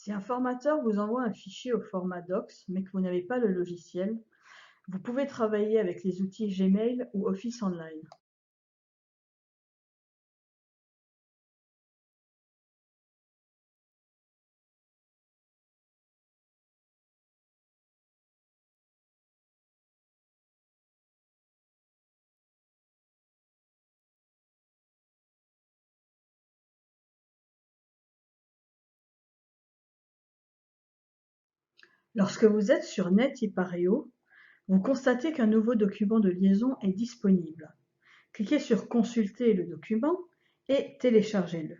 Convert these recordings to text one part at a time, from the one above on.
Si un formateur vous envoie un fichier au format Docs, mais que vous n'avez pas le logiciel, vous pouvez travailler avec les outils Gmail ou Office Online. Lorsque vous êtes sur Net.ipar.io, vous constatez qu'un nouveau document de liaison est disponible. Cliquez sur Consulter le document et téléchargez-le.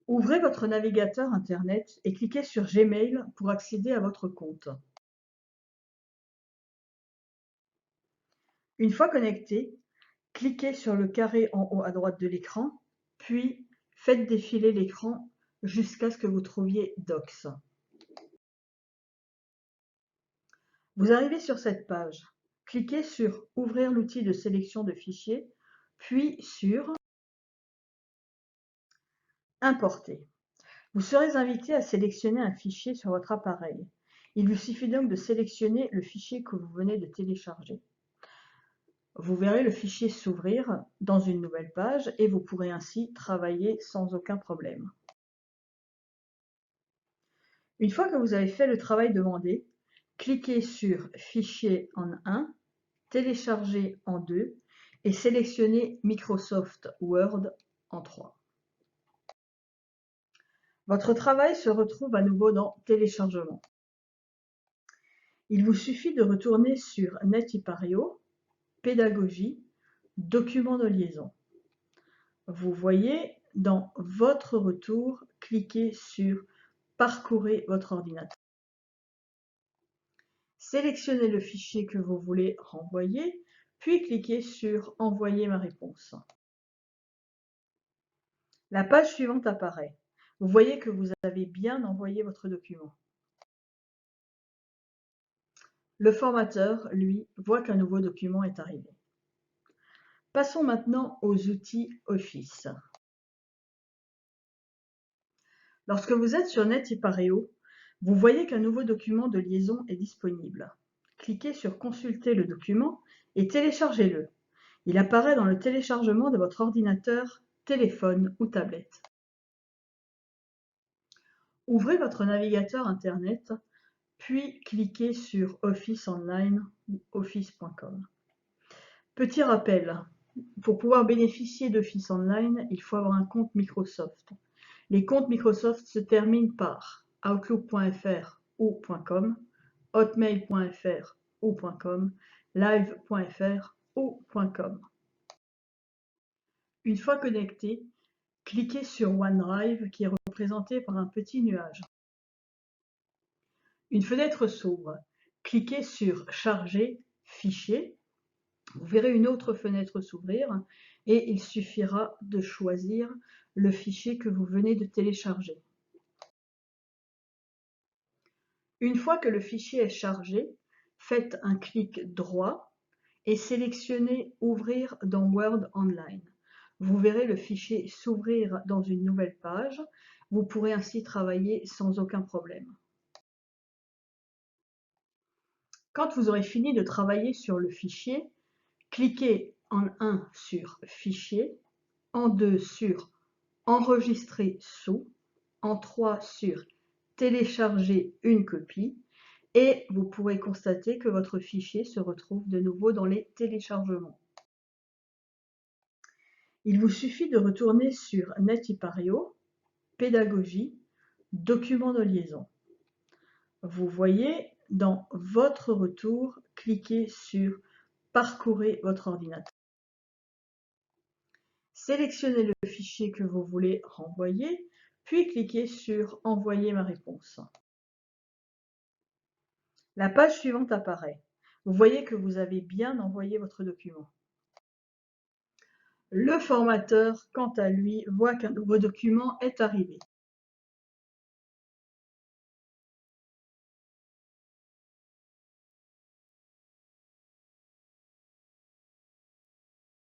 Ouvrez votre navigateur Internet et cliquez sur Gmail pour accéder à votre compte. Une fois connecté, cliquez sur le carré en haut à droite de l'écran, puis faites défiler l'écran jusqu'à ce que vous trouviez Docs. Vous arrivez sur cette page. Cliquez sur Ouvrir l'outil de sélection de fichiers, puis sur Importer. Vous serez invité à sélectionner un fichier sur votre appareil. Il vous suffit donc de sélectionner le fichier que vous venez de télécharger. Vous verrez le fichier s'ouvrir dans une nouvelle page et vous pourrez ainsi travailler sans aucun problème. Une fois que vous avez fait le travail demandé, cliquez sur Fichier en 1, Télécharger en 2 et sélectionnez Microsoft Word en 3. Votre travail se retrouve à nouveau dans Téléchargement. Il vous suffit de retourner sur Net.ipar.io, Pédagogie, Documents de liaison. Vous voyez dans Votre retour, cliquez sur Parcourez votre ordinateur. Sélectionnez le fichier que vous voulez renvoyer, puis cliquez sur Envoyer ma réponse. La page suivante apparaît. Vous voyez que vous avez bien envoyé votre document. Le formateur, lui, voit qu'un nouveau document est arrivé. Passons maintenant aux outils Office. Lorsque vous êtes sur Net.ipar.io, vous voyez qu'un nouveau document de liaison est disponible. Cliquez sur Consulter le document et téléchargez-le. Il apparaît dans le téléchargement de votre ordinateur, téléphone ou tablette. Ouvrez votre navigateur Internet, puis cliquez sur Office Online ou office.com. Petit rappel, pour pouvoir bénéficier d'Office Online, il faut avoir un compte Microsoft. Les comptes Microsoft se terminent par outlook.fr ou .com, hotmail.fr ou .com, live.fr ou .com. Une fois connecté, cliquez sur OneDrive qui est représenté par un petit nuage. Une fenêtre s'ouvre. Cliquez sur Charger, Fichier. Vous verrez une autre fenêtre s'ouvrir et il suffira de choisir le fichier que vous venez de télécharger. Une fois que le fichier est chargé, faites un clic droit et sélectionnez Ouvrir dans Word Online. Vous verrez le fichier s'ouvrir dans une nouvelle page. Vous pourrez ainsi travailler sans aucun problème. Quand vous aurez fini de travailler sur le fichier, cliquez en 1 sur Fichier, en 2 sur Enregistrer sous, en 3 sur Télécharger une copie et vous pourrez constater que votre fichier se retrouve de nouveau dans les téléchargements. Il vous suffit de retourner sur Net.ipar.io, Pédagogie, Documents de liaison. Vous voyez dans Votre retour, cliquez sur Parcourez votre ordinateur. Sélectionnez le fichier que vous voulez renvoyer, puis cliquez sur Envoyer ma réponse. La page suivante apparaît. Vous voyez que vous avez bien envoyé votre document. Le formateur, quant à lui, voit qu'un nouveau document est arrivé.